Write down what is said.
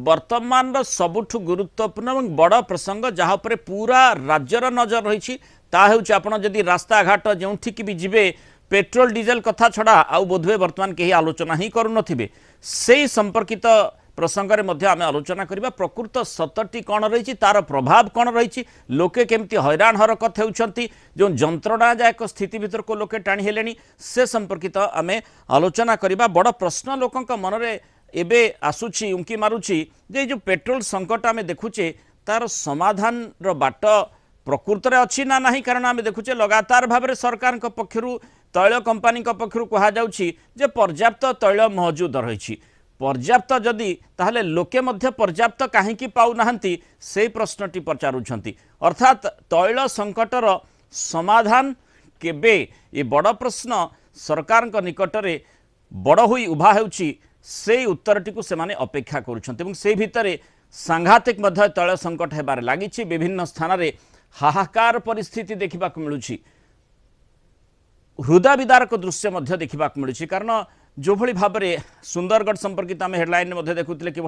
वर्तमान सबुठ गुरुत्वपूर्ण और बड़ प्रसंग जहाँ पर पूरा राज्यर नजर रही आपड़ जदि रास्ता घाट जो भी जीवे पेट्रोल डीजेल कथा छड़ा आउ बोधवे वर्तमान कहीं आलोचना ही करू नथिबे से संपर्कित प्रसंग में आम आलोचना करबा प्रकृत सतटी कौन रही तार प्रभाव कौन रही लोके केमती हैरान हरकत होउछंती जो जंत्रणादायक स्थिति भीतर को लोके टाणी हेलेनी से संपर्कित आम आलोचना करबा बड़ प्रश्न लोकंक मनरे एबे आसुची उंकी मारुची जे जो पेट्रोल संकट आम देखुचे तार समाधान रो बाट प्रकृत में अच्छी ना नहीं कारण आम देखुचे लगातार भाव में सरकार पक्षर तैल कंपानी पक्षर कहुच्छी जे पर्याप्त तैल मौजूद रही पर्याप्त जदि ताहले लोके मध्य पर्याप्त कहीं पाऊना से प्रश्नटी पचारुंट अर्थात तैल संकटर समाधान केबे ये बड़ प्रश्न सरकार निकटरे बड़ हुई उभा होउची से उत्तरटी को सेमाने अपेक्षा करुछन्ते से भितर सांघातिक मध्य तैल संकट हेबार लागिछि विभिन्न स्थान रे हाहाकार परिस्थिति देखा मिलूँ हृदय विदारक दृश्य देखा मिलूँ कारण जो भली भाव में सुंदरगढ़ संपर्कित आम हेडलाइन देखुले कि